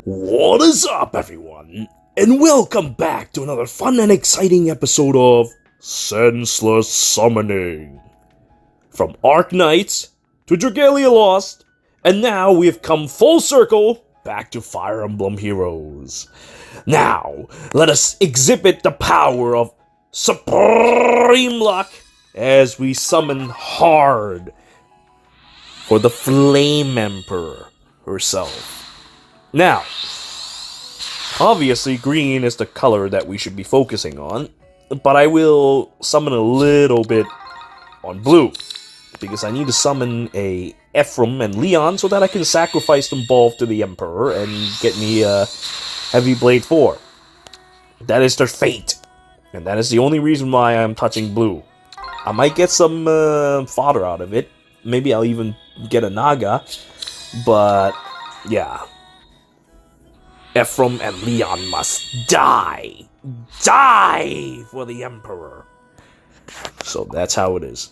What is up, everyone? And welcome back to another fun and exciting episode of Senseless Summoning. From Arknights to Dragalia Lost, and now we have come full circle back to Fire Emblem Heroes. Now, let us exhibit the power of supreme luck as we summon hard for the Flame Emperor herself. Now, obviously green is the color that we should be focusing on, but I will summon a little bit on blue, because I need to summon a Ephraim and Leon so that I can sacrifice them both to the Emperor and get me a Heavy Blade 4. That is their fate, and that is the only reason why I'm touching blue. I might get some fodder out of it, maybe I'll even get a Naga, but yeah. Ephraim and Leon must die! Die for the Emperor! So that's how it is.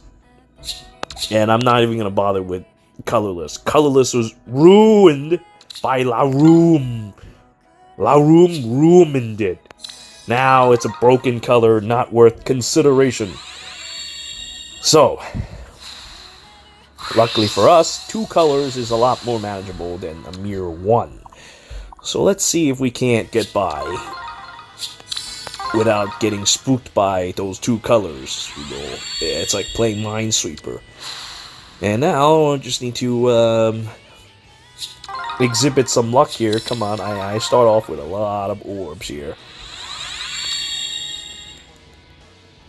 And I'm not even going to bother with colorless. Colorless was ruined by Larum. Larum ruined it. Now it's a broken color, not worth consideration. So, luckily for us, 2 colors is a lot more manageable than a mere 1. So let's see if we can't get by without getting spooked by those 2 colors. You know, it's like playing Minesweeper. And now I just need to exhibit some luck here. Come on, I start off with a lot of orbs here.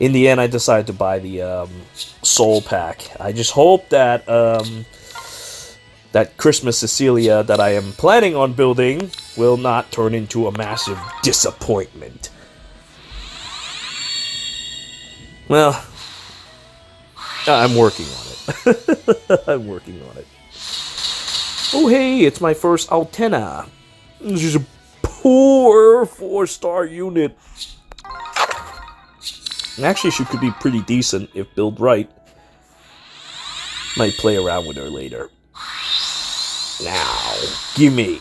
In the end, I decided to buy the Soul Pack. I just hope that that Christmas Cecilia that I am planning on building will not turn into a massive disappointment. Well, I'm working on it. I'm working on it. Oh hey, it's my first Altena. This is a poor 4-star unit. Actually, she could be pretty decent if built right. Might play around with her later. Now, gimme.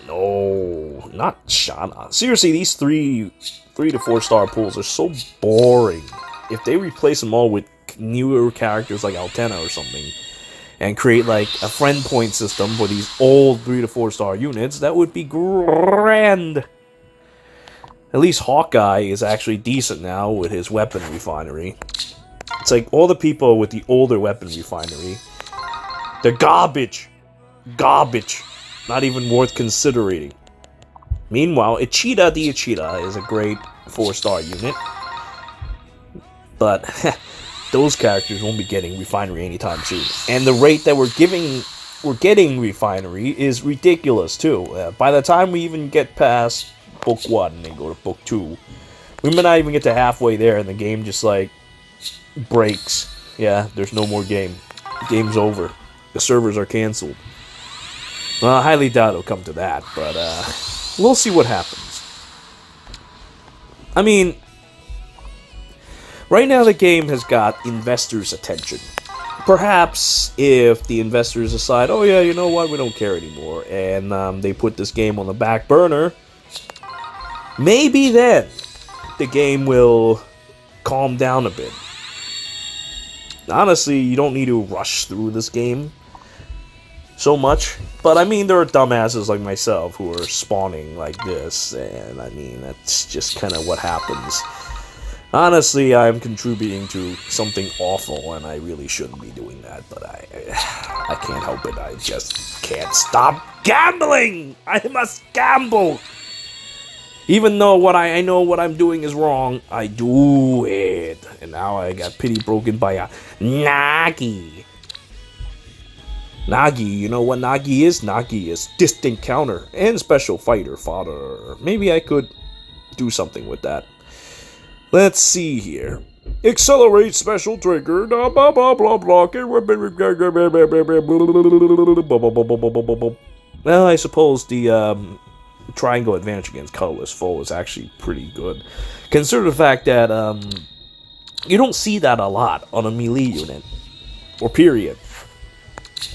No, not Shana. Seriously, these 3 to 4-star pools are so boring. If they replace them all with newer characters like Altena or something, and create like a friend point system for these old 3 to 4-star units, that would be grand. At least Hawkeye is actually decent now with his weapon refinery. It's like all the people with the older weapon refinery, they're garbage. Garbage. Not even worth considering. Meanwhile, Ichida the Ichida is a great 4-star unit. But those characters won't be getting refinery anytime soon. And the rate that we're getting refinery is ridiculous too. By the time we even get past Book 1 and then go to Book 2, we may not even get to halfway there and the game just like breaks. Yeah, there's no more game. Game's over. The servers are cancelled. Well, I highly doubt it'll come to that, but we'll see what happens. I mean, right now the game has got investors' attention. Perhaps if the investors decide, oh yeah, you know what, we don't care anymore, and they put this game on the back burner, maybe then the game will calm down a bit. Honestly, you don't need to rush through this game so much, but I mean, there are dumbasses like myself who are spawning like this, and I mean, that's just kind of what happens. Honestly, I'm contributing to something awful, and I really shouldn't be doing that, but I can't help it. I just can't stop gambling! I must gamble! Even though I know what I'm doing is wrong, I do it. And now I got pity broken by a Nagi. Nagi, you know what Nagi is? Nagi is distant counter and special fighter fodder. Maybe I could do something with that. Let's see here. Accelerate special trigger. Blah blah blah blah blah. Well, I suppose the triangle advantage against colorless foe is actually pretty good. Consider the fact that you don't see that a lot on a melee unit. Or period.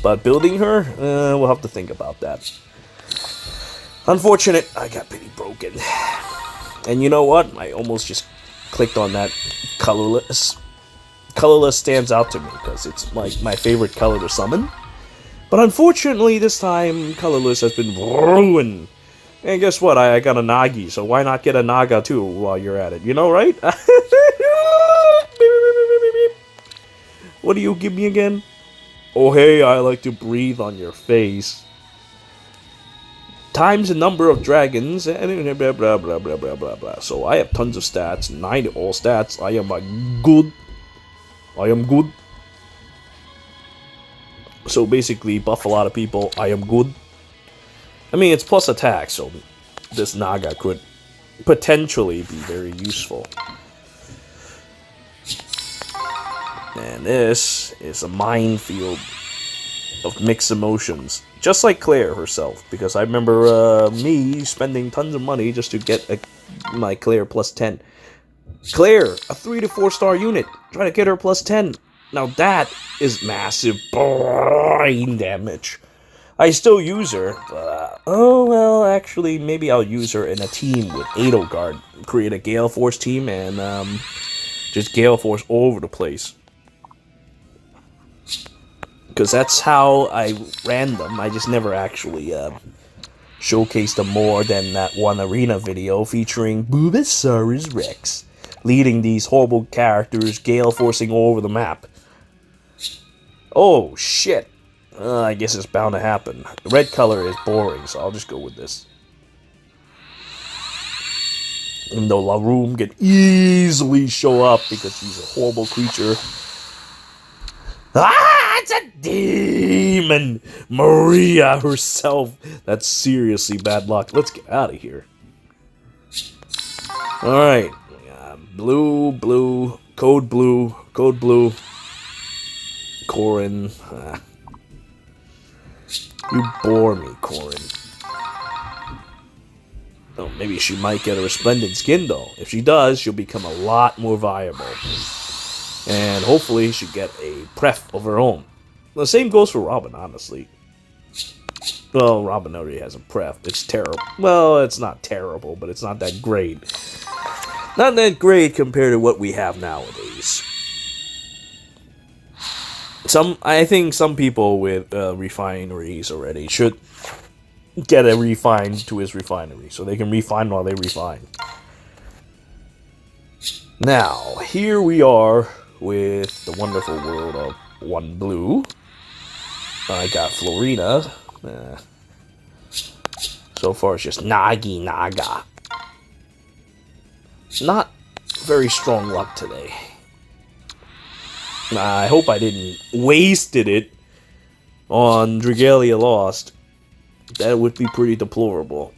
But building her, we'll have to think about that. Unfortunate, I got pretty broken. And you know what? I almost just clicked on that colorless. Colorless stands out to me because it's like my favorite color to summon. But unfortunately, this time, colorless has been ruined. And guess what? I got a Nagi, so why not get a Naga too while you're at it? You know, right? What do you give me again? Oh, hey, I like to breathe on your face. Times the number of dragons, and blah, blah, blah, blah, blah, blah, blah. So I have tons of stats, 9 all stats. I am good. I am good. So basically, buff a lot of people. I am good. I mean, it's plus attack, so this Naga could potentially be very useful. And this is a minefield of mixed emotions. Just like Claire herself, because I remember me spending tons of money just to get my Claire plus 10. Claire, a 3 to 4 star unit. Try to get her plus 10. Now that is massive brain damage. I still use her, but, oh well, actually, maybe I'll use her in a team with Edelgard. Create a Gale Force team and just Gale Force all over the place. Because that's how I ran them. I just never actually showcased them more than that one arena video featuring Bulbasaurus Rex leading these horrible characters, Gale Forcing all over the map. Oh, shit. I guess it's bound to happen. The red color is boring, so I'll just go with this. Even though La Room can easily show up because she's a horrible creature. Ah, it's a demon! Maria herself. That's seriously bad luck. Let's get out of here. Alright. Blue, blue, code blue, Corin. You bore me, Corin. Oh, maybe she might get a resplendent skin, though. If she does, she'll become a lot more viable. And hopefully she'll get a pref of her own. The same goes for Robin, honestly. Well, Robin already has a pref. It's terrible. Well, it's not terrible, but it's not that great. Not that great compared to what we have nowadays. I think some people with refineries already should get a refine to his refinery, so they can refine while they refine. Now, here we are with the wonderful world of one blue. I got Florina. So far, it's just Nagi Naga. Not very strong luck today. I hope I didn't wasted it on Dragalia Lost. That would be pretty deplorable.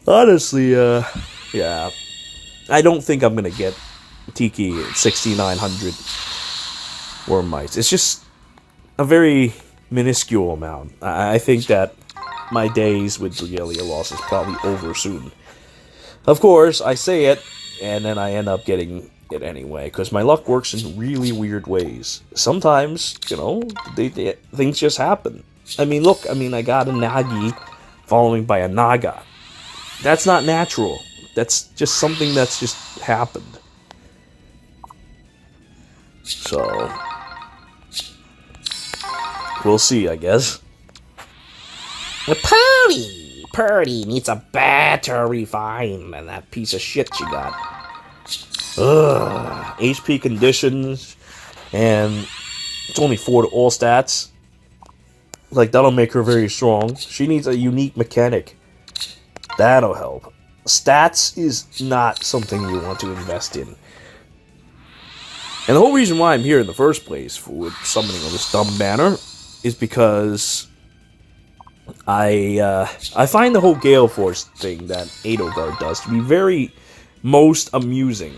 Honestly, yeah. I don't think I'm gonna get Tiki at 6,900 worm mites. It's just a very minuscule amount. I think that my days with Dragalia Lost is probably over soon. Of course, I say it, and then I end up getting it anyway, because my luck works in really weird ways. Sometimes, you know, things just happen. I mean, look, I got a Nagi following by a Naga. That's not natural. That's just something that's just happened. So, we'll see, I guess. Purdy needs a better refine than that piece of shit she got. Ugh. HP conditions, and it's only 4 to all stats. Like, that'll make her very strong. She needs a unique mechanic. That'll help. Stats is not something you want to invest in. And the whole reason why I'm here in the first place for summoning on this dumb banner is because I find the whole Gale Force thing that Edelgard does to be very most amusing.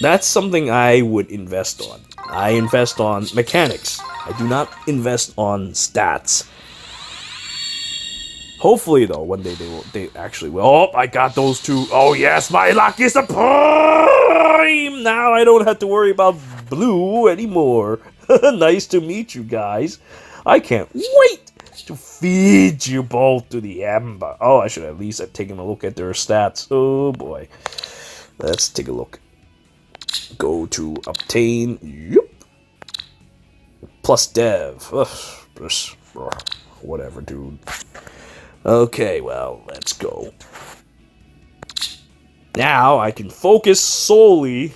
That's something I would invest on. I invest on mechanics. I do not invest on stats. Hopefully, though, one day they actually will. Oh, I got those two. Oh, yes, my luck is supreme! Now I don't have to worry about blue anymore. Nice to meet you guys. I can't wait to feed you both to the Ember. Oh, I should at least have taken a look at their stats. Oh boy. Let's take a look. Go to obtain. Yep. Plus dev. Ugh, whatever, dude. Okay, well, let's go. Now I can focus solely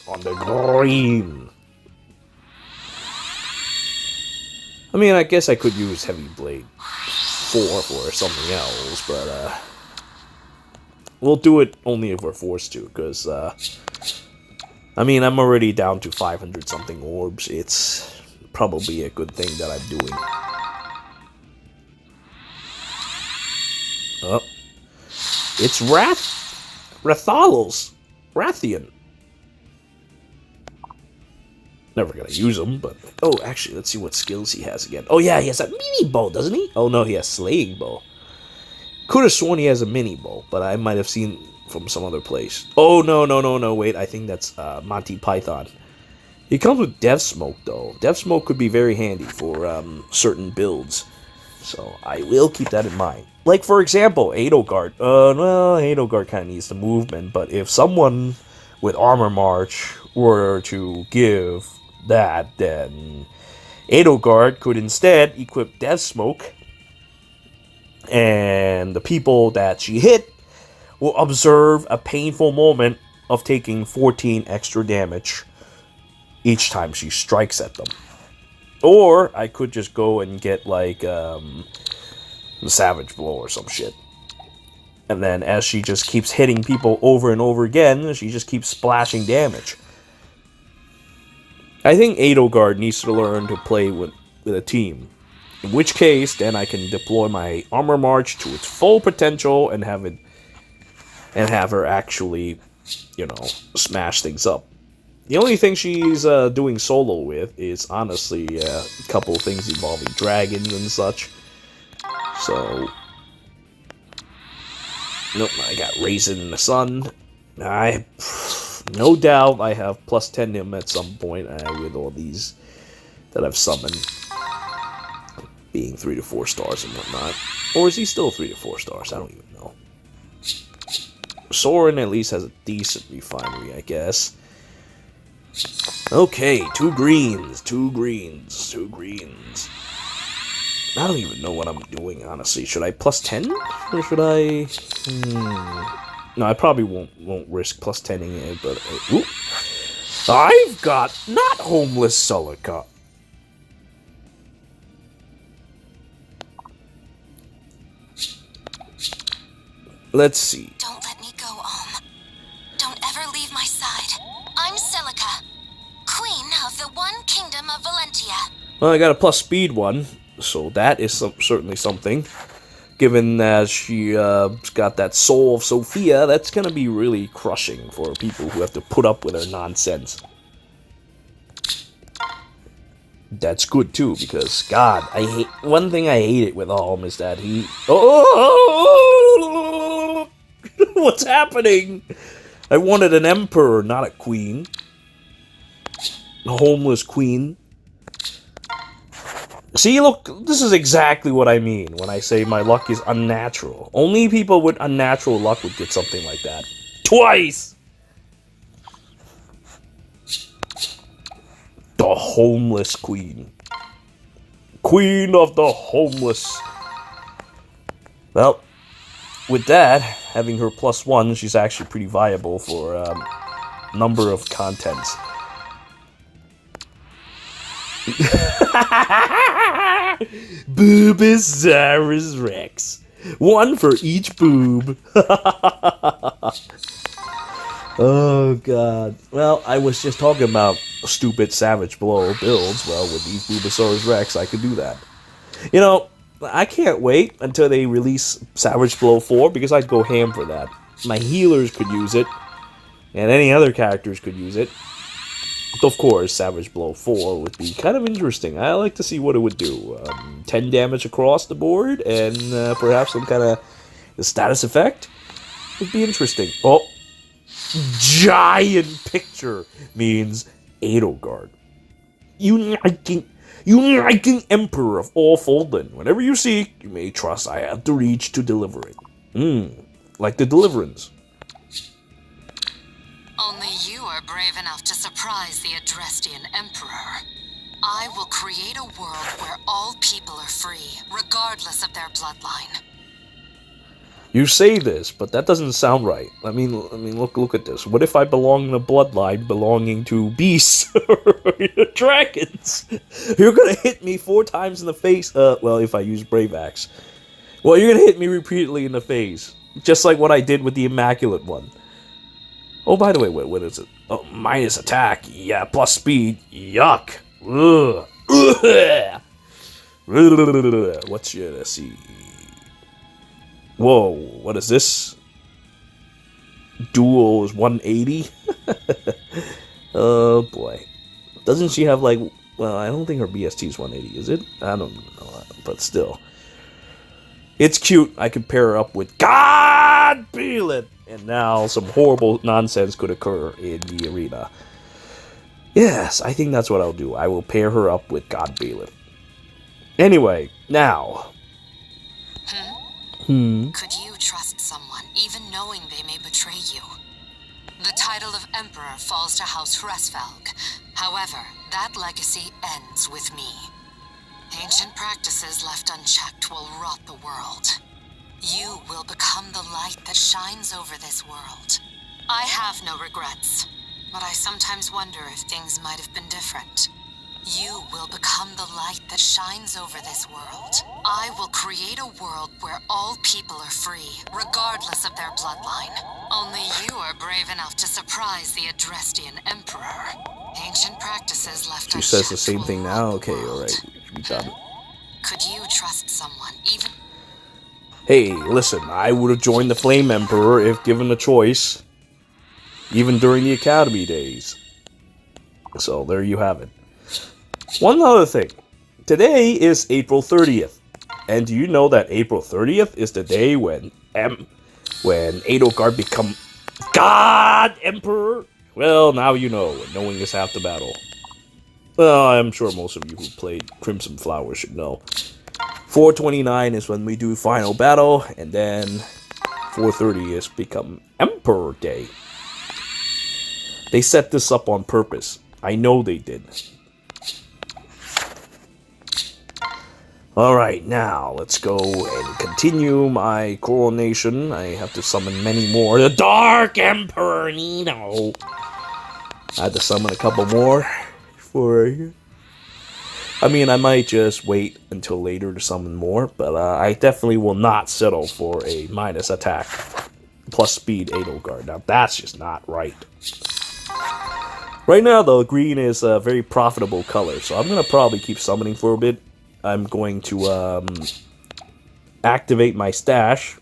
on the green. I mean, I guess I could use Heavy Blade 4 for something else, but we'll do it only if we're forced to, because I mean, I'm already down to 500 something orbs. It's probably a good thing that I'm doing. Oh, it's Rathalos. Rathian. Never gonna use him, but... Oh, actually, let's see what skills he has again. Oh, yeah, he has that mini bow, doesn't he? Oh, no, he has slaying bow. Could have sworn he has a mini bow, but I might have seen from some other place. Oh, no, wait, I think that's Monty Python. He comes with Death Smoke, though. Death Smoke could be very handy for certain builds. So, I will keep that in mind. Like, for example, Edelgard. Well, Edelgard kind of needs the movement, but if someone with Armor March were to give that, then Edelgard could instead equip Death Smoke, and the people that she hit will observe a painful moment of taking 14 extra damage each time she strikes at them. Or I could just go and get like the Savage Blow or some shit. And then as she just keeps hitting people over and over again, she just keeps splashing damage. I think Edelgard needs to learn to play with a team. In which case, then I can deploy my Armor March to its full potential and have her actually, you know, smash things up. The only thing she's doing solo with is honestly a couple of things involving dragons and such. So, nope, I got Raisin in the Sun. No doubt I have plus 10 him at some point with all these that I've summoned being 3 to 4 stars and whatnot. Or is he still 3 to 4 stars? I don't even know. Soren at least has a decent refinery, I guess. Okay, 2 greens. I don't even know what I'm doing, honestly. Should I plus 10? Or should I... No, I probably won't risk plus 10ing it, but... I've got not homeless Celica. Let's see. Don't let me go, Don't ever leave my side. I'm Celica, Queen of the One Kingdom of Valentia. Well, I got a plus speed 1, so that is certainly something. Given that she's got that Soul of Sophia, that's going to be really crushing for people who have to put up with her nonsense. That's good too, because, God, one thing I hate it with Alm is that he... Oh! What's happening? I wanted an emperor, not a queen. A homeless queen. See, look, this is exactly what I mean when I say my luck is unnatural. Only people with unnatural luck would get something like that. Twice! The homeless queen. Queen of the homeless. Well, with that, having her plus 1, she's actually pretty viable for a number of contents. Boobosaurus Rex. 1 for each boob. Oh, God. Well, I was just talking about stupid Savage Blow builds. Well, with these Boobosaurus Rex, I could do that. You know, I can't wait until they release Savage Blow 4, because I'd go ham for that. My healers could use it, and any other characters could use it. Of course, Savage Blow 4 would be kind of interesting. I like to see what it would do. 10 damage across the board, and perhaps some kind of status effect would be interesting. Oh, giant picture means Edelgard. Uniting Emperor of ALL Fodland. Whatever you seek, you may trust I have the reach to deliver it. Like the Deliverance. Only you are brave enough to surprise the Adrestian Emperor. I will create a world where all people are free, regardless of their bloodline. You say this, but that doesn't sound right. I mean, look at this. What if I belong in a bloodline belonging to beasts or dragons? You're gonna hit me 4 times in the face. Well, if I use Brave Axe. Well, you're gonna hit me repeatedly in the face, just like what I did with the Immaculate one. Oh, by the way, what is it? Oh, minus attack. Yeah, plus speed. Yuck. Ugh. Ugh. What should I see? Whoa, what is this? Dual is 180? Oh boy. Doesn't she have like... Well, I don't think her BST is 180, is it? I don't know, but still. It's cute. I could pair her up with God Beelan! And now some horrible nonsense could occur in the arena. Yes, I think that's what I'll do. I will pair her up with God Beelan. Anyway, now... Could you trust someone, even knowing they may betray you? The title of Emperor falls to House Hresvelg. However, that legacy ends with me. Ancient practices left unchecked will rot the world. You will become the light that shines over this world. I have no regrets, but I sometimes wonder if things might have been different. You will become the light that shines over this world. I will create a world where all people are free, regardless of their bloodline. Only you are brave enough to surprise the Adrestian Emperor. Ancient practices left She says the same thing now? Okay, alright. We got it. Could you trust someone, even... Hey, listen, I would have joined the Flame Emperor if given a choice. Even during the Academy days. So, there you have it. One other thing. Today is April 30th. And do you know that April 30th is the day when Edelgard become God Emperor? Well, now you know, and knowing is half the battle. Well, I'm sure most of you who played Crimson Flower should know. 429 is when we do final battle, and then 430 is become Emperor Day. They set this up on purpose. I know they did. Alright, now let's go and continue my coronation. I have to summon many more. The Dark Emperor Nino! I had to summon a couple more before I mean, I might just wait until later to summon more, but I definitely will not settle for a minus attack plus speed Edelgard. Now, that's just not right. Right now, though, green is a very profitable color, so I'm going to probably keep summoning for a bit. I'm going to activate my stash.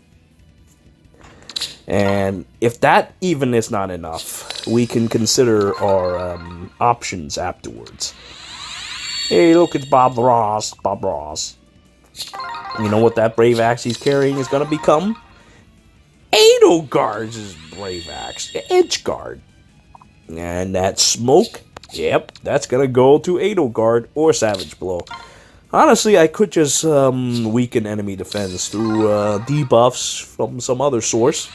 And if that even is not enough, we can consider our options afterwards. Hey, look, it's Bob Ross. Bob Ross. You know what that Brave Axe he's carrying is going to become? Edelgard's Brave Axe. Edgeguard. And that smoke, yep, that's going to go to Edelgard or Savage Blow. Honestly, I could just weaken enemy defense through debuffs from some other source.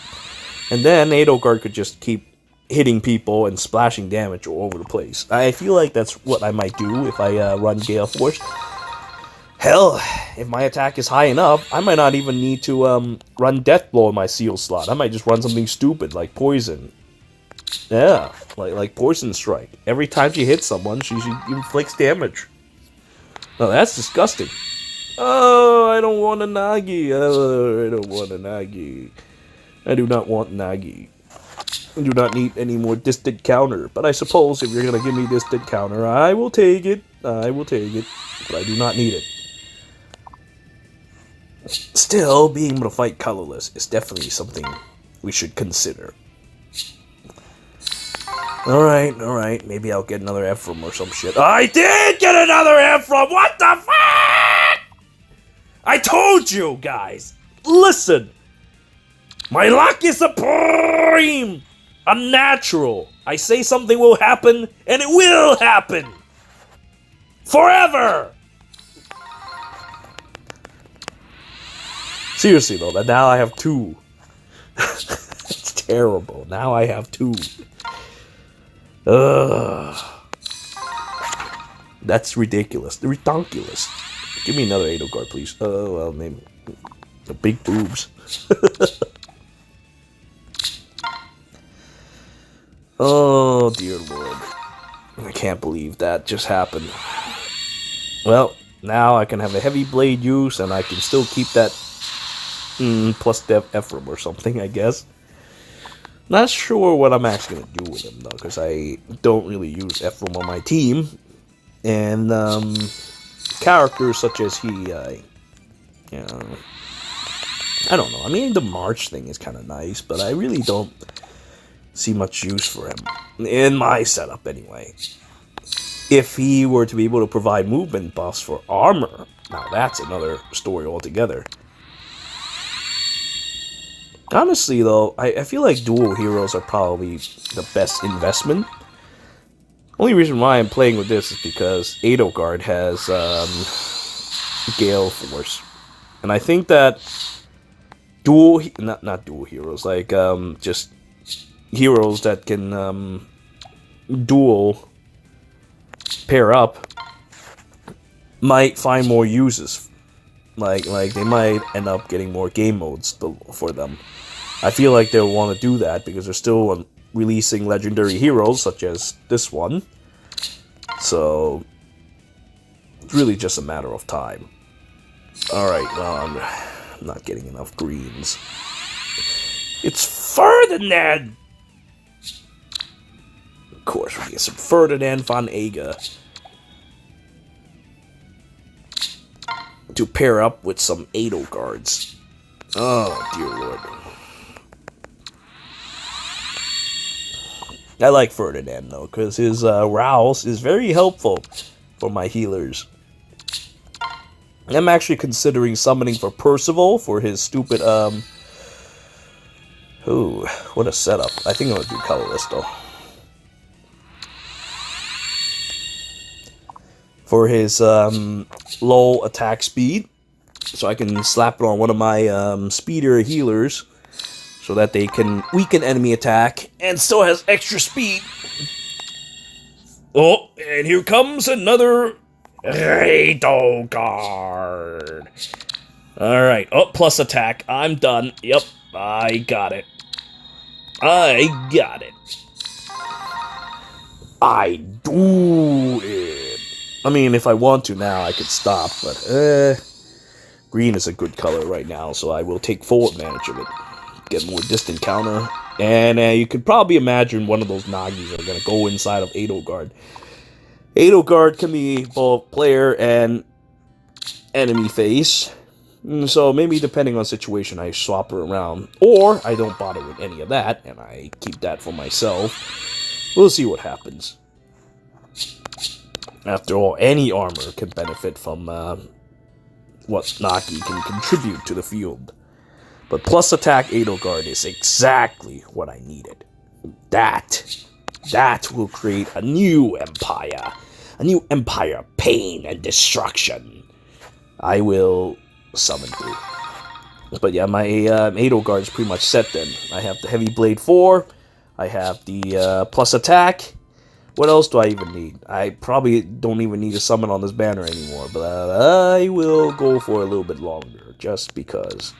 And then Edelgard could just keep hitting people and splashing damage all over the place. I feel like that's what I might do if I run Gale Force. Hell, if my attack is high enough, I might not even need to run Death Blow in my seal slot. I might just run something stupid like Poison. Yeah, like Poison Strike. Every time she hits someone, she inflicts damage. Oh, that's disgusting. Oh, I don't want a Nagi. Oh, I don't want a Nagi. I do not want Nagi. I do not need any more distant counter. But I suppose if you're going to give me distant counter, I will take it. I will take it. But I do not need it. Still, being able to fight colorless is definitely something we should consider. Alright. Maybe I'll get another Ephraim or some shit. I did get another Ephraim! What the fuck? I told you, guys! Listen! My luck is supreme! Unnatural! I say something will happen, and it will happen! Forever! Seriously though, that now I have 2. It's terrible. Now I have 2. Ugh. That's ridiculous. Redonkulous. Give me another Edelgard, please. Oh, well, maybe. The big boobs. Oh, dear Lord. I can't believe that just happened. Well, now I can have a heavy blade use, and I can still keep that plus dev Ephraim or something, I guess. Not sure what I'm actually going to do with him, though, because I don't really use Ephraim on my team. And, characters such as he, I don't know. I mean, the March thing is kind of nice, but I really don't see much use for him. In my setup, anyway. If he were to be able to provide movement buffs for armor, now that's another story altogether. Honestly, though, I feel like dual heroes are probably the best investment. Only reason why I'm playing with this is because Edelgard has Gale Force. And I think that not dual heroes, like just heroes that can dual pair up might find more uses. Like they might end up getting more game modes for them. I feel like they'll want to do that because they're still releasing legendary heroes such as this one. So it's really just a matter of time. Alright, well, I'm not getting enough greens. It's Ferdinand! Of course, we get some Ferdinand von Aga to pair up with some Edelgards. Oh, dear Lord. I like Ferdinand, though, because his Rouse is very helpful for my healers. I'm actually considering summoning for Percival for his stupid, Ooh, what a setup. I think I'm going to do colorless, though. For his, low attack speed. So I can slap it on one of my, speeder healers. So that they can weaken enemy attack and still has extra speed. Oh, and here comes another Edelgard. Alright, oh, plus attack. I'm done. Yep, I got it. I got it. I do it. I mean, if I want to now, I could stop, but green is a good color right now, so I will take full advantage of it. Get more distant counter, and you could probably imagine one of those Nagis are going to go inside of Edelgard. Edelgard can be both player and enemy face, so maybe depending on situation I swap her around, or I don't bother with any of that, and I keep that for myself. We'll see what happens. After all, any armor can benefit from what Nagi can contribute to the field. But plus attack Edelgard is exactly what I needed. That will create a new empire. A new empire of pain and destruction. I will summon through. But yeah, my Edelgard is pretty much set then. I have the Heavy Blade 4. I have the plus attack. What else do I even need? I probably don't even need to summon on this banner anymore. But I will go for a little bit longer. Just because.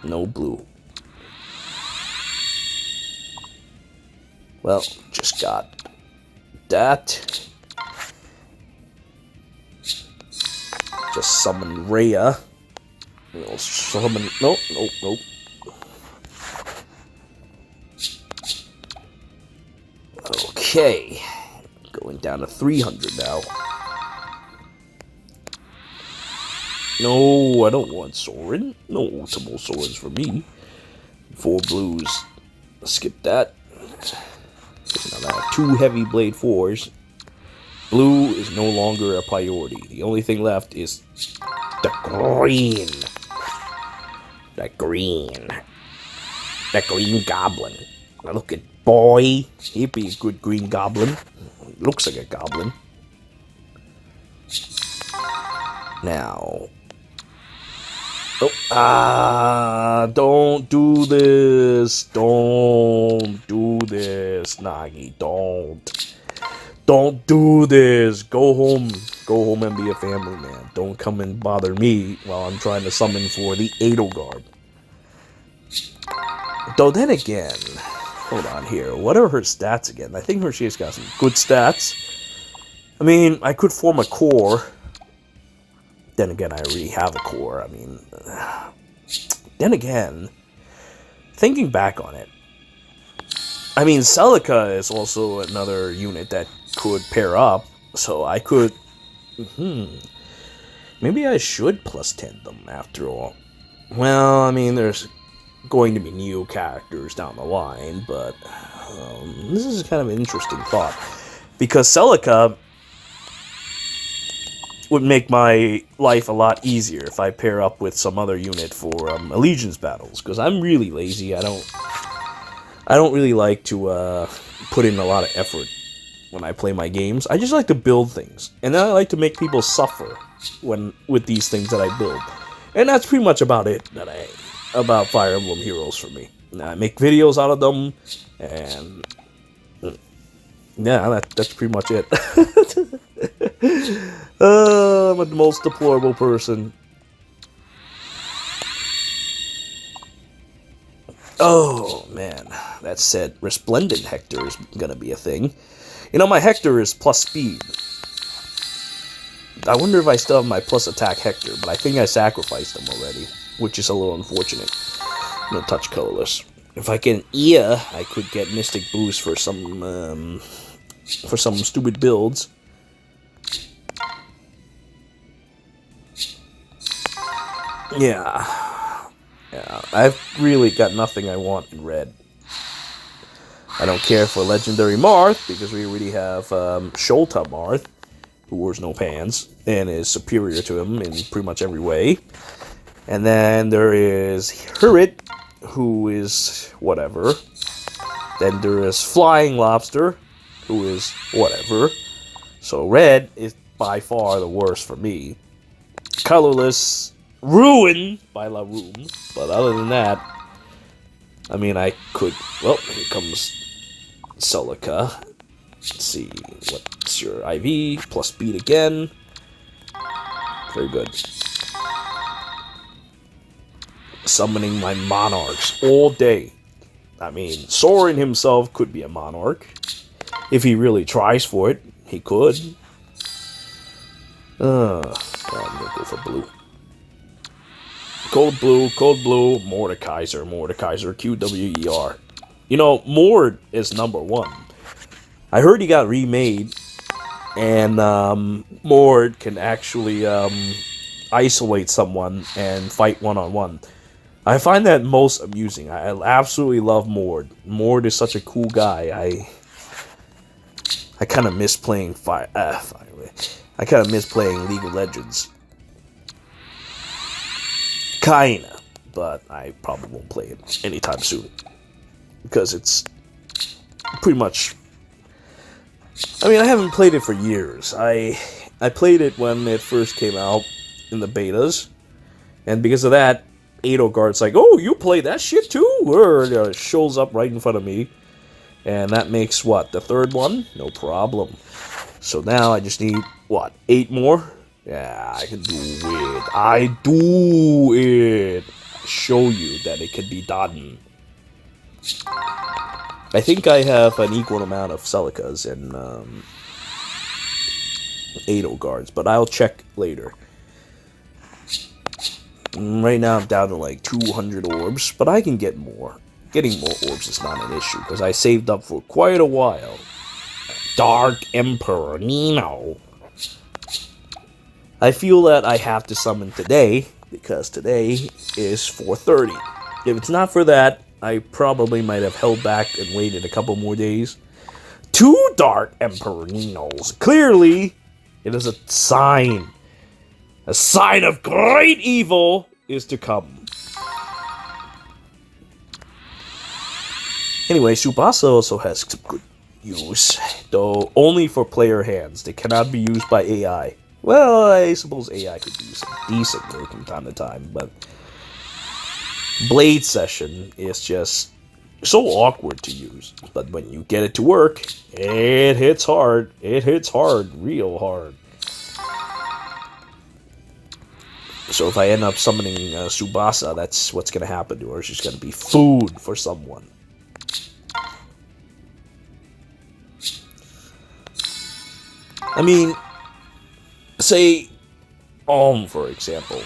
No blue. Well, just got that. Just summon Rhea. Summon. Nope. Okay. Going down to 300 now. No, I don't want Sorin. No ultimate swords for me. 4 blues. Skip that. Now I have 2 Heavy Blade 4s. Blue is no longer a priority. The only thing left is the green. That green goblin. Now look at boy. He'd be a good green goblin. Looks like a goblin. Now. Oh, don't do this. Don't do this, Nagi. Don't do this. Go home. Go home and be a family man. Don't come and bother me while I'm trying to summon for the Edelgard. Though then again, hold on here. What are her stats again? I think she's got some good stats. I mean, I could form a core. Then again, I already have a core. I mean, then again, thinking back on it, I mean, Celica is also another unit that could pair up. So I could, maybe I should plus 10 them after all. Well, I mean, there's going to be new characters down the line, but this is kind of an interesting thought. Because Celica would make my life a lot easier if I pair up with some other unit for allegiance battles, because I'm really lazy. I don't really like to put in a lot of effort when I play my games. I just like to build things, and then I like to make people suffer with these things that I build. And that's pretty much about it about Fire Emblem Heroes for me. I make videos out of them, and yeah, that's pretty much it. I'm the most deplorable person. Oh, man. That said, Resplendent Hector is gonna be a thing. You know, my Hector is plus speed. I wonder if I still have my plus attack Hector, but I think I sacrificed him already, which is a little unfortunate. I'm gonna touch colorless. If I get an Ia, I could get Mystic Boost for some stupid builds. Yeah, I've really got nothing I want in red. I don't care for Legendary Marth, because we already have Sholta Marth, who wears no pants, and is superior to him in pretty much every way. And then there is Hurit, who is whatever. Then there is Flying Lobster, who is whatever. So red is by far the worst for me. Colorless, Ruin by La Room. But other than that, I mean, I could... Well, here comes Celica. Let's see, what's your IV? Plus speed again. Very good. Summoning my monarchs all day. I mean, Soren himself could be a monarch. If he really tries for it, he could. I'm gonna go for blue. Cold blue, Mordekaiser, QWER. You know, Mord is #1. I heard he got remade, and Mord can actually isolate someone and fight one-on-one. I find that most amusing. I absolutely love Mord. Mord is such a cool guy. I kind of miss playing I kind of miss playing League of Legends. Kinda, but I probably won't play it anytime soon, because it's pretty much... I mean, I haven't played it for years. I played it when it first came out in the betas, and because of that, Edelgard's like, oh, you play that shit too? Or it shows up right in front of me, and that makes, what, the third one? No problem. So now I just need, what, 8 more? Yeah, I can do it. I do it. I show you that it can be done. I think I have an equal amount of Celicas and Edelgards, but I'll check later. Right now I'm down to like 200 orbs, but I can get more. Getting more orbs is not an issue, because I saved up for quite a while. Dark Emperor Nino. I feel that I have to summon today, because today is 4:30. If it's not for that, I probably might have held back and waited a couple more days. 2 Dark Emperor Ninos. Clearly, it is a sign. A sign of great evil is to come. Anyway, Tsubasa also has some good use, though only for player hands. They cannot be used by AI. Well, I suppose AI could do some decent work from time to time, but Blade Session is just so awkward to use. But when you get it to work, it hits hard. It hits hard, real hard. So if I end up summoning Tsubasa, that's what's going to happen to her. She's going to be food for someone. I mean, say, for example,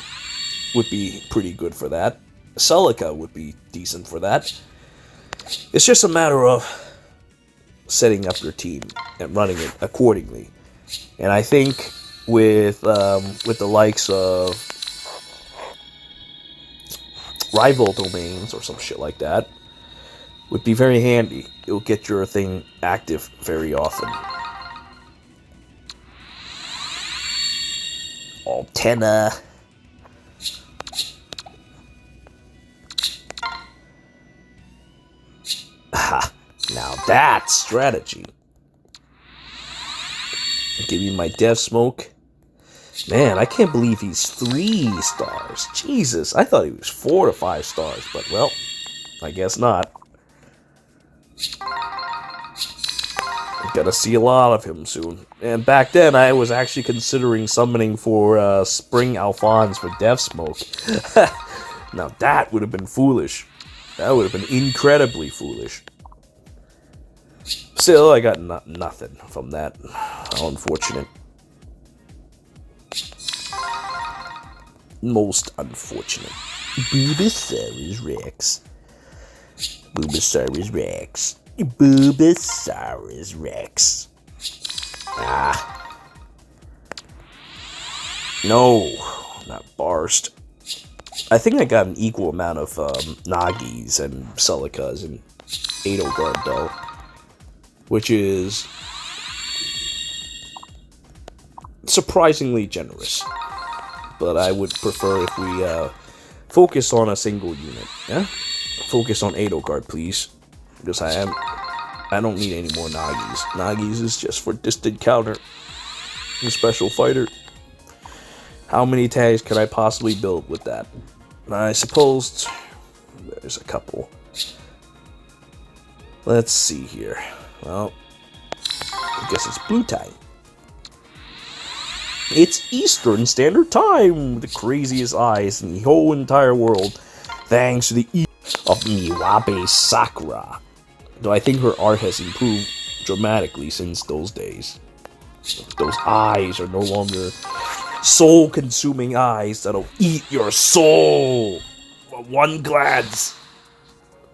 would be pretty good for that. Celica would be decent for that. It's just a matter of setting up your team and running it accordingly. And I think with the likes of rival domains or some shit like that, would be very handy. It'll get your thing active very often. Altena. Ha! Now that's strategy. Give me my Death Smoke. Man, I can't believe he's 3 stars. Jesus, I thought he was 4 to 5 stars, but well, I guess not. Gonna see a lot of him soon. And back then, I was actually considering summoning for Spring Alphonse for Death Smoke. Now that would have been foolish. That would have been incredibly foolish. Still, I got nothing from that. How unfortunate. Most unfortunate. Bulbasaurus Rex. Bulbasaurus Rex. Bulbasaurus Rex. Ah. No, not Barst. I think I got an equal amount of Nagis and Celicas and Edelgard though, which is surprisingly generous. But I would prefer if we focus on a single unit. Yeah, focus on Edelgard, please, because I don't need any more Nagis. Nagis is just for distant counter and special fighter. How many tags can I possibly build with that? I suppose there's a couple. Let's see here. Well, I guess it's blue time. It's Eastern Standard Time! The craziest eyes in the whole entire world, thanks to the of Miwabe Sakura. Though I think her art has improved dramatically since those days. Those eyes are no longer soul-consuming eyes that'll eat your soul for one glance.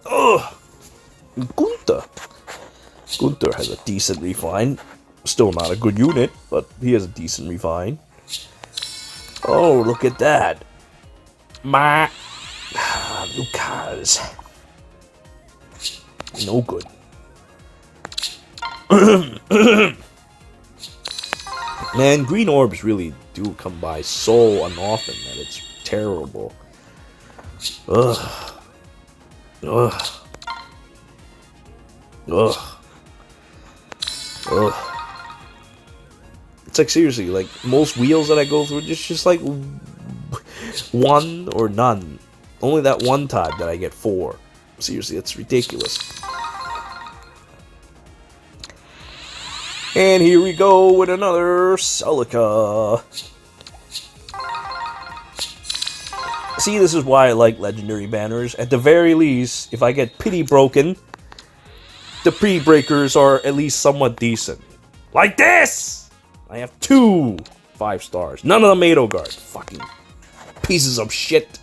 Ugh! Gunther. Gunther has a decent refine. Still not a good unit, but he has a decent refine. Oh, look at that. Lucas. No good. Man, green orbs really do come by so unoften that it's terrible. Ugh. Ugh. Ugh. Ugh. It's like seriously, like most wheels that I go through, it's just like one or none. Only that one time that I get 4. Seriously, that's ridiculous. And here we go with another Celica. See, this is why I like legendary banners. At the very least, if I get pity broken, the pity breakers are at least somewhat decent. Like this! I have 2 5 stars. None of them Edelgard. Fucking pieces of shit.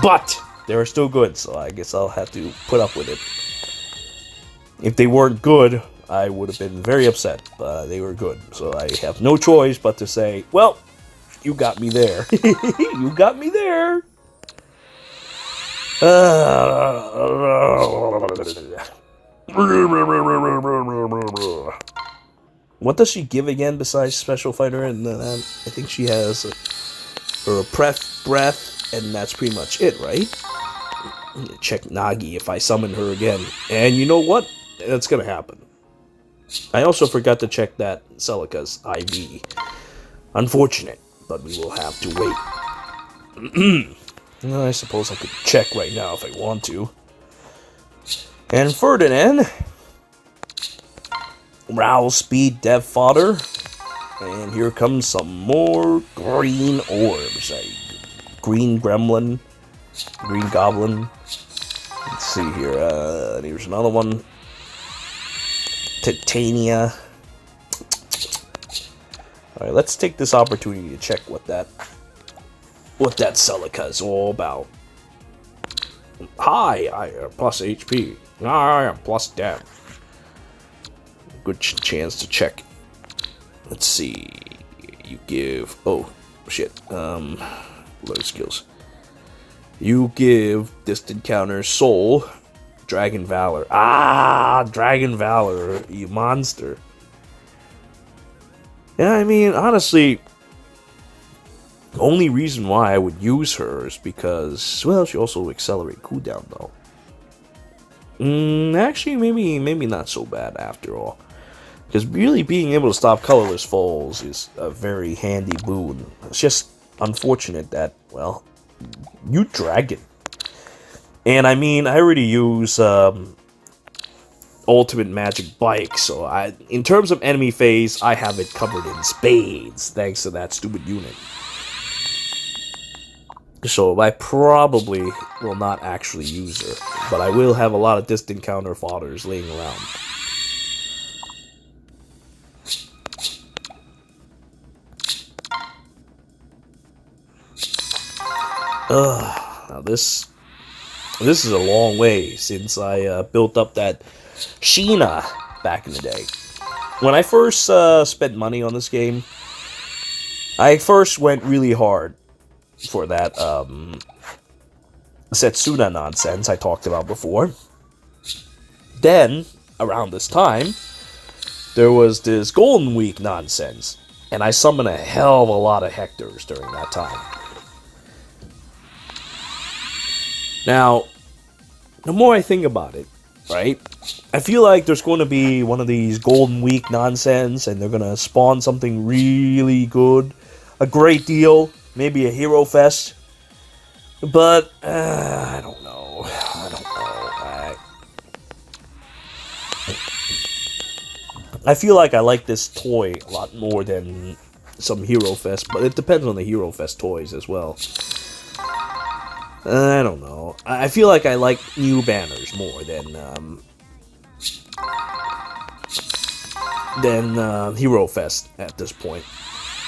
But they're still good, so I guess I'll have to put up with it. If they weren't good, I would have been very upset, but they were good. So I have no choice but to say, well, you got me there. You got me there. What does she give again besides Special Fighter? And I think she has her breath, and that's pretty much it, right? Check Nagi if I summon her again. And you know what? That's gonna happen. I also forgot to check that Celica's IV. Unfortunate, but we will have to wait. I suppose I could check right now if I want to. And Ferdinand, Row Speed Dev Fodder, and here comes some more green orbs. A green gremlin, green goblin. Let's see here. Here's another one. Titania. All right, let's take this opportunity to check what that Celica is all about. Hi, I plus HP. I plus Dev. Good chance to check. Let's see. You give. Oh shit. Load skills. You give distant counter soul, Dragon Valor. Dragon Valor, you monster. Yeah, I mean, honestly, the only reason why I would use her is because, well, she also accelerate cooldown though. Actually, maybe not so bad after all. Because really being able to stop colorless falls is a very handy boon. It's just unfortunate that, well, you dragon. And I mean, I already use Ultimate Magic Bike, so in terms of enemy phase, I have it covered in spades, thanks to that stupid unit. So I probably will not actually use her, but I will have a lot of distant counter fodders laying around. Now this is a long way since I built up that Xian back in the day. When I first spent money on this game, I first went really hard for that Setsuna nonsense I talked about before. Then, around this time, there was this Golden Week nonsense, and I summoned a hell of a lot of Hectors during that time. Now, the more I think about it, right, I feel like there's going to be one of these Golden Week nonsense, and they're going to spawn something really good, a great deal, maybe a Hero Fest, but, I don't know, I feel like I like this toy a lot more than some Hero Fest, but it depends on the Hero Fest toys as well. I don't know. I feel like I like new banners more than Hero Fest at this point.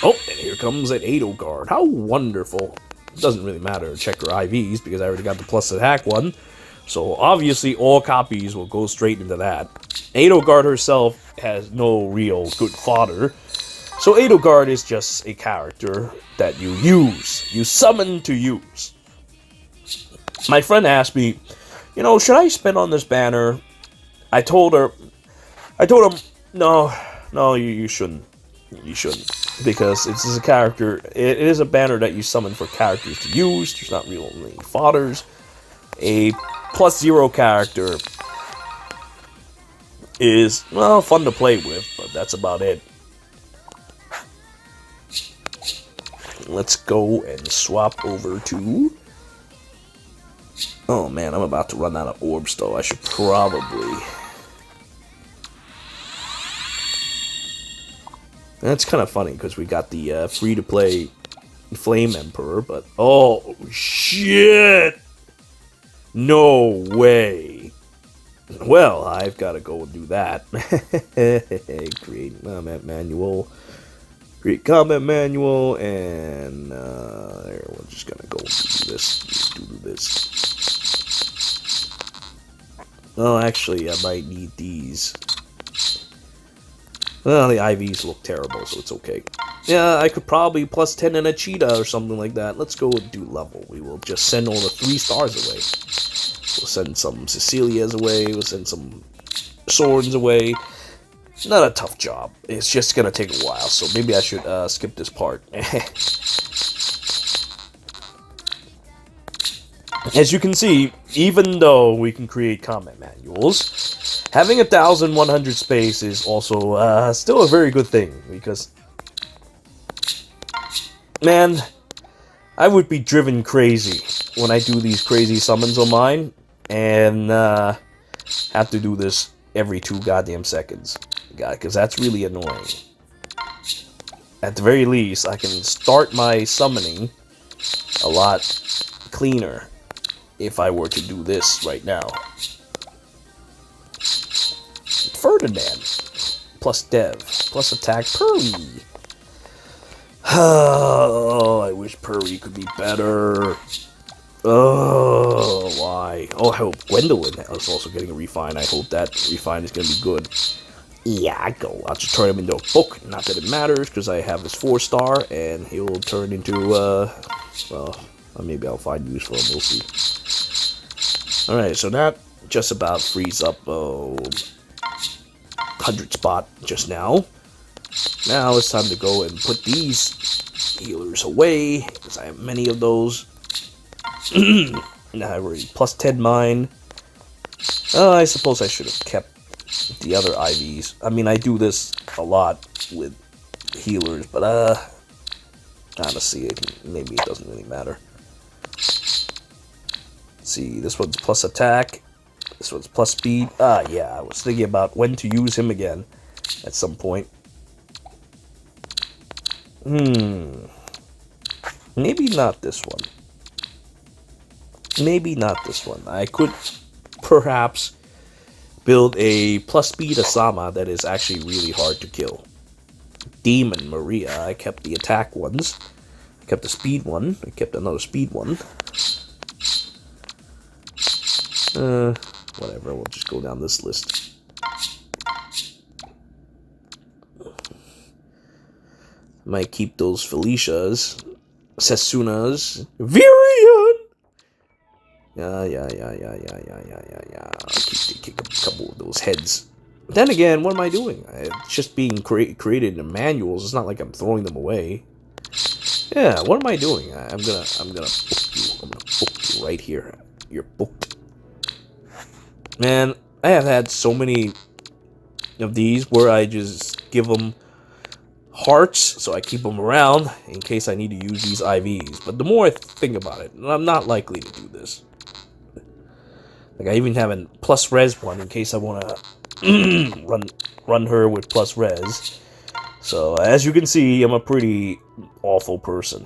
Oh, and here comes an Edelgard. How wonderful. It doesn't really matter to check her IVs because I already got the plus attack one. So obviously all copies will go straight into that. Edelgard herself has no real good fodder. So Edelgard is just a character that you use. You summon to use. My friend asked me, you know, should I spend on this banner? I told him, no, you shouldn't. You shouldn't. Because this is a character, it is a banner that you summon for characters to use. There's not really fodders. A +0 character is, well, fun to play with, but that's about it. Let's go and swap over to... Oh man, I'm about to run out of orbs though. I should probably... That's kind of funny because we got the free-to-play Flame Emperor, but... Oh, shit! No way! Well, I've got to go and do that. Create combat manual. Create combat manual, and there, we're just gonna go do this. Oh, actually, I might need these. Well, the IVs look terrible, so it's okay. Yeah, I could probably +10 in a cheetah or something like that. Let's go and do level. We will just send all the 3 stars away. We'll send some Cecilias away. We'll send some Swords away. Not a tough job. It's just gonna take a while, so maybe I should skip this part. As you can see, even though we can create combat manuals, having 1,100 space is also still a very good thing, because, man, I would be driven crazy when I do these crazy summons on mine, and have to do this every 2 goddamn seconds. God, because that's really annoying. At the very least, I can start my summoning a lot cleaner if I were to do this right now. Ferdinand. Plus Dev. Plus Attack Purry. Oh, I wish Purry could be better. Oh, why? Oh, I hope Gwendolyn is also getting a refine. I hope that refine is going to be good. Yeah, I'll just turn him into a book. Not that it matters, because I have his 4-star, and he'll turn into, well, maybe I'll find use for him, we'll see. Alright, so that just about frees up 100 spot just now. Now it's time to go and put these healers away, because I have many of those. Now I already plus 10 mine. I suppose I should have kept the other IVs. I mean, I do this a lot with healers, but honestly, maybe it doesn't really matter. See, this one's plus attack, this one's plus speed. Yeah, I was thinking about when to use him again at some point. Maybe not this one. Maybe not this one. I could perhaps build a plus speed Asama that is actually really hard to kill. Demon Maria, I kept the attack ones. I kept the speed one. I kept another speed one. Whatever, we'll just go down this list. Might keep those Felicias, Sesunas, Virion! Yeah. I'll keep a couple of those heads. Then again, what am I doing? It's just being created in manuals. It's not like I'm throwing them away. Yeah, what am I doing? I'm gonna book you. I'm gonna book you right here. You're booked. Man, I have had so many of these where I just give them hearts, so I keep them around in case I need to use these IVs. But the more I think about it, I'm not likely to do this. Like, I even have a plus res one in case I want to run her with plus res. So, as you can see, I'm a pretty awful person.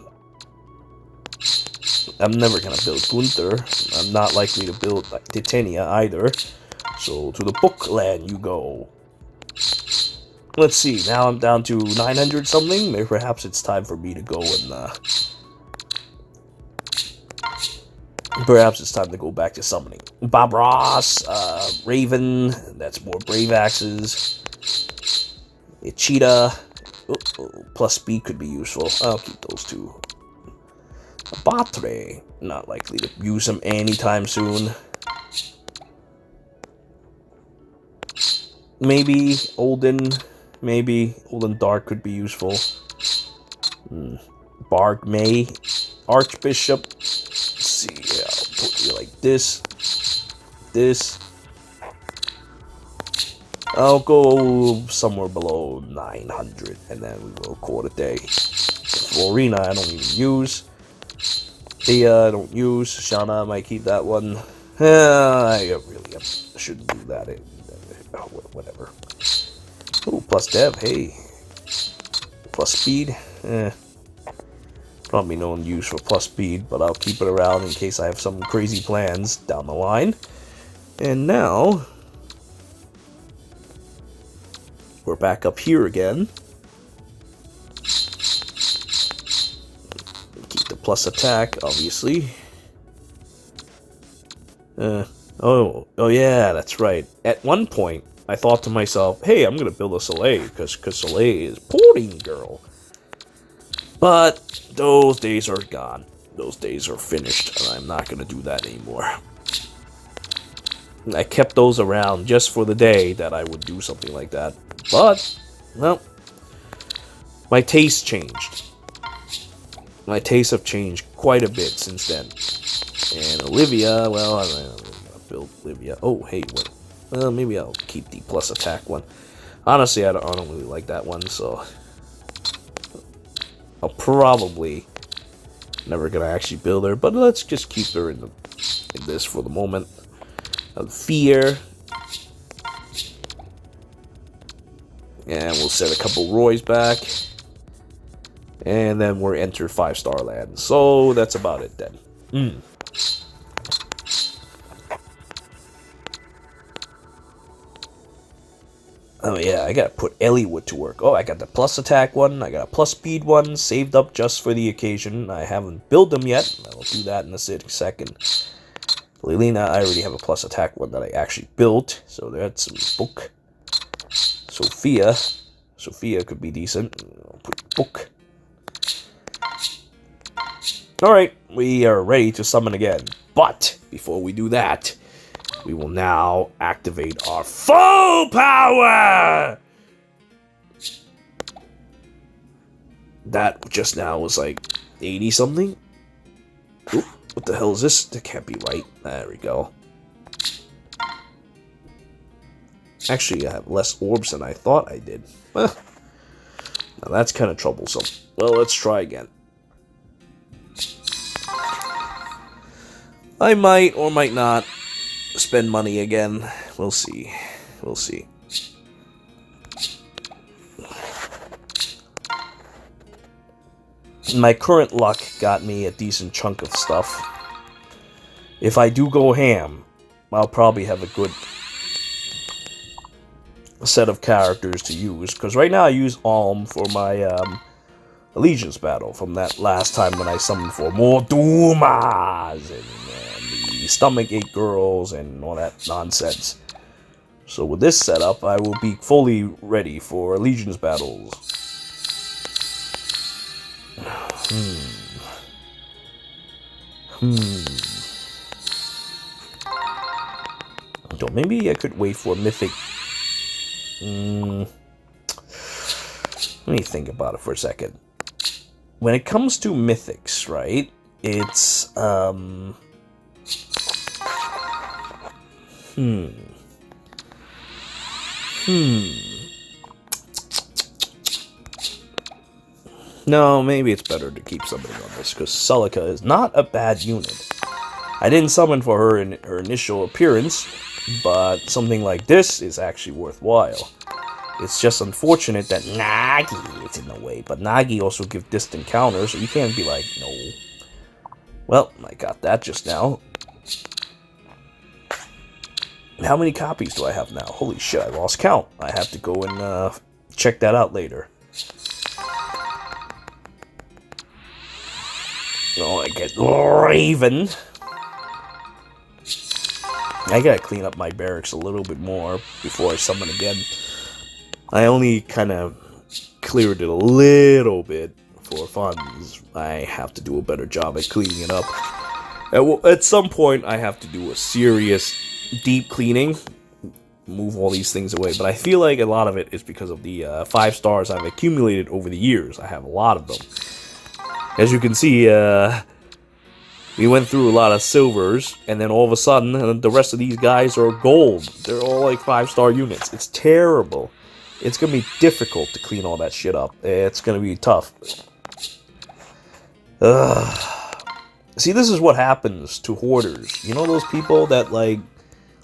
I'm never going to build Gunther. I'm not likely to build like, Titania either. So, to the book land you go. Let's see, now I'm down to 900 something. Maybe perhaps it's time for me to go and, perhaps it's time to go back to summoning. Bob Ross, Raven, that's more Brave Axes. Cheetah, plus speed could be useful. I'll keep those two. Batre, not likely to use them anytime soon. Maybe Olden Dark could be useful. Barg May, Archbishop. Let's see, yeah, I'll put you like this. I'll go somewhere below 900, and then we will call it a day. Florina, I don't even use. Thea, I don't use. Shana, I might keep that one. I really shouldn't do that. Whatever. Ooh, plus dev, hey. Plus speed, Probably no use for plus speed, but I'll keep it around in case I have some crazy plans down the line. And now, we're back up here again. Keep the plus attack, obviously. Oh yeah, that's right. At one point, I thought to myself, hey, I'm going to build a Soleil, because Soleil is porting girl. But those days are gone. Those days are finished, and I'm not going to do that anymore. I kept those around just for the day that I would do something like that. But, well, my taste changed. My tastes have changed quite a bit since then. And Olivia, well, I'm gonna build Olivia. Oh, hey, wait. Well, maybe I'll keep the plus attack one. Honestly, I don't really like that one, so I'll probably never gonna actually build her. But let's just keep her in this for the moment. Fear. And we'll set a couple Roys back. And then we're enter 5-star land. So that's about it then. Oh yeah, I gotta put Elliewood to work. Oh, I got the plus attack one, I got a plus speed one, saved up just for the occasion. I haven't built them yet. I'll do that in a second. Lilina, I already have a plus attack one that I actually built, so that's some book. Sophia could be decent. I'll put book. Alright, we are ready to summon again. But before we do that, we will now activate our full power! That just now was like 80 something. Oop, what the hell is this? That can't be right. There we go. Actually, I have less orbs than I thought I did. Now that's kind of troublesome. Well, let's try again. I might or might not spend money again. We'll see. We'll see. My current luck got me a decent chunk of stuff. If I do go ham, I'll probably have a good set of characters to use. Because right now I use Alm for my allegiance battle from that last time when I summoned for more Dumas and the stomach ache girls and all that nonsense. So with this setup, I will be fully ready for allegiance battles. So maybe I could wait for mythic. Let me think about it for a second. When it comes to mythics, right? It's No, maybe it's better to keep summoning on this, because Celica is not a bad unit. I didn't summon for her in her initial appearance, but something like this is actually worthwhile. It's just unfortunate that Nagi is in the way, but Nagi also gives distant counters, so you can't be like, no. Well, I got that just now. How many copies do I have now? Holy shit, I lost count. I have to go and check that out later. Oh, I get Raven. I gotta clean up my barracks a little bit more before I summon again. I only kind of cleared it a little bit for funds. I have to do a better job at cleaning it up. At some point, I have to do a serious deep cleaning, move all these things away. But I feel like a lot of it is because of the 5 stars I've accumulated over the years. I have a lot of them. As you can see, we went through a lot of silvers, and then all of a sudden, the rest of these guys are gold. They're all like 5-star units. It's terrible. It's going to be difficult to clean all that shit up. It's going to be tough. See, this is what happens to hoarders. You know those people that, like,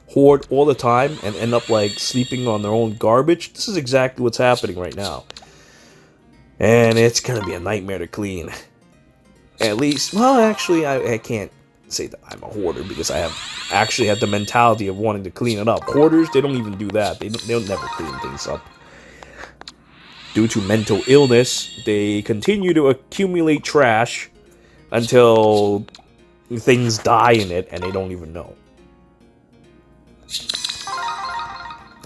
hoard all the time and end up, like, sleeping on their own garbage? This is exactly what's happening right now. And it's going to be a nightmare to clean. At least, well, actually, I can't say that I'm a hoarder because I have actually had the mentality of wanting to clean it up. Hoarders, they don't even do that. They'll never clean things up. Due to mental illness, they continue to accumulate trash until things die in it and they don't even know.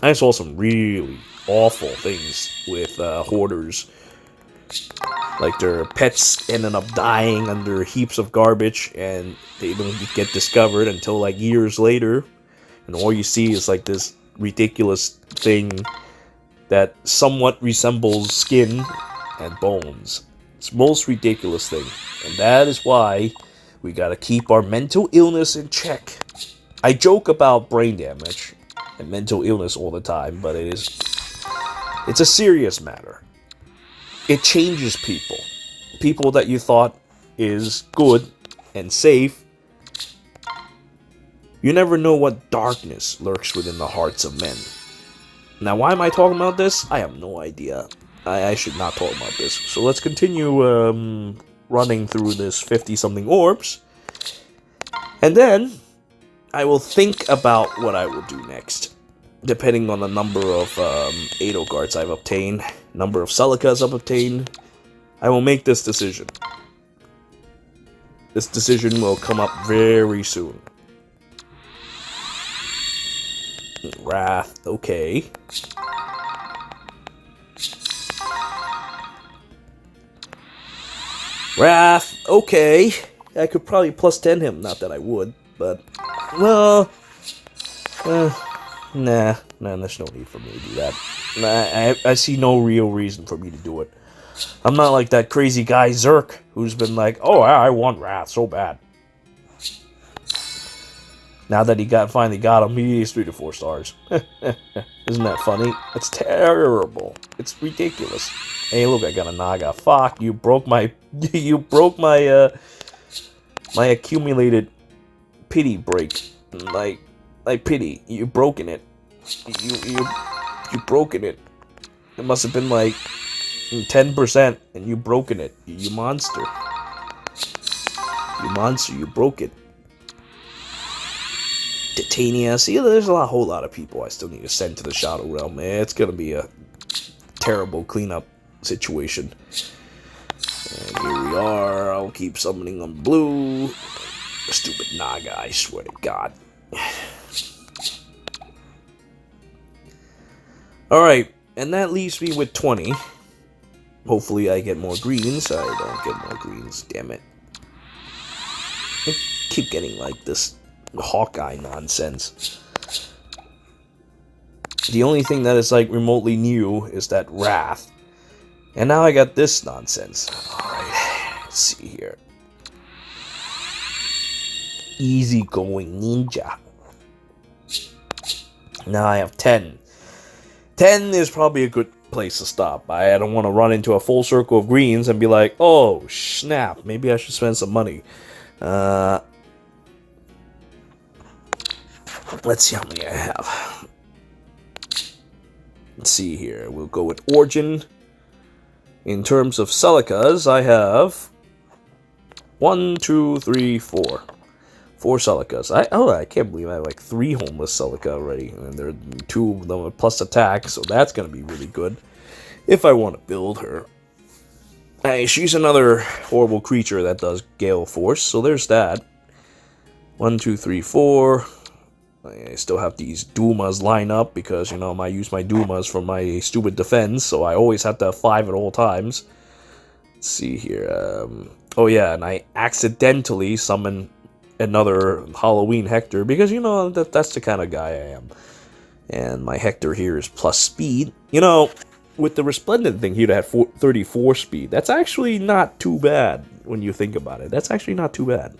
I saw some really awful things with hoarders. Like their pets ended up dying under heaps of garbage and they don't get discovered until like years later. And all you see is like this ridiculous thing that somewhat resembles skin and bones. It's the most ridiculous thing. And that is why we gotta keep our mental illness in check. I joke about brain damage and mental illness all the time, but it's a serious matter. It changes people. People that you thought is good and safe. You never know what darkness lurks within the hearts of men. Now, why am I talking about this? I have no idea. I should not talk about this. So let's continue running through this 50-something orbs. And then I will think about what I will do next. Depending on the number of Edelgards I've obtained, number of Celicas I've obtained, I will make this decision. This decision will come up very soon. Wrath, okay. Wrath, okay. I could probably plus 10 him, not that I would, but, well, nah, there's no need for me to do that. I see no real reason for me to do it. I'm not like that crazy guy Zerk, who's been like, oh, I want Wrath so bad. Now that he finally got him, he's 3 to 4 stars. Isn't that funny? It's terrible. It's ridiculous. Hey, look, I got a Naga. Fuck, you broke my my accumulated pity break. Like pity. You broken it. You broken it. It must have been like 10%, and you broken it. You monster. You monster. You broke it. Titania. See, there's a whole lot of people I still need to send to the Shadow Realm, man. It's gonna be a terrible cleanup situation. And here we are. I'll keep summoning on blue. Stupid Naga, I swear to God. Alright, and that leaves me with 20. Hopefully I get more greens. I don't get more greens, damn it. I keep getting like this Hawkeye nonsense. The only thing that is like remotely new is that Wrath. And now I got this nonsense. Alright, let's see here. Easygoing ninja. Now I have 10. 10 is probably a good place to stop. I don't want to run into a full circle of greens and be like, oh snap, maybe I should spend some money. Let's see how many I have. Let's see here. We'll go with Origin. In terms of Celicas, I have 1, 2, 3, 4. 4 Celicas. I can't believe I have like 3 homeless Celica already. And there are 2 of them with plus attack, so that's going to be really good. If I want to build her. Hey, she's another horrible creature that does Gale Force, so there's that. 1, 2, 3, 4. I still have these Dumas line up because, you know, I use my Dumas for my stupid defense, so I always have to have 5 at all times. Let's see here. Oh yeah, and I accidentally summon another Halloween Hector because, you know, that's the kind of guy I am. And my Hector here is plus speed. You know, with the Resplendent thing, he'd have 34 speed. That's actually not too bad when you think about it. That's actually not too bad.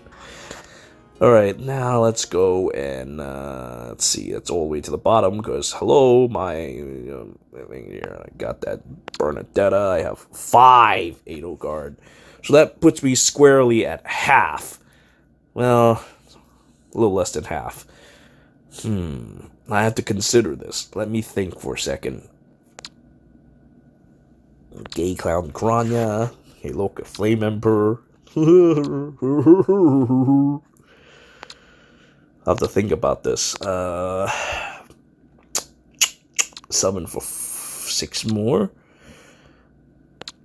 Alright, now let's go and, let's see, it's all the way to the bottom, because, hello, my, thing here, I got that Bernadetta, I have 5 Edelgard, so that puts me squarely at half, well, a little less than half. I have to consider this, let me think for a second. Gay Clown Kranya, Hey Loka Flame Emperor, I'll have to think about this. Summon for 6 more.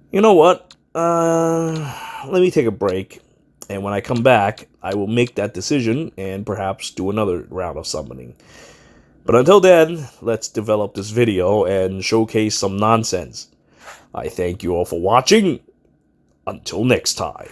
You know what? Let me take a break. And when I come back, I will make that decision and perhaps do another round of summoning. But until then, let's develop this video and showcase some nonsense. I thank you all for watching. Until next time.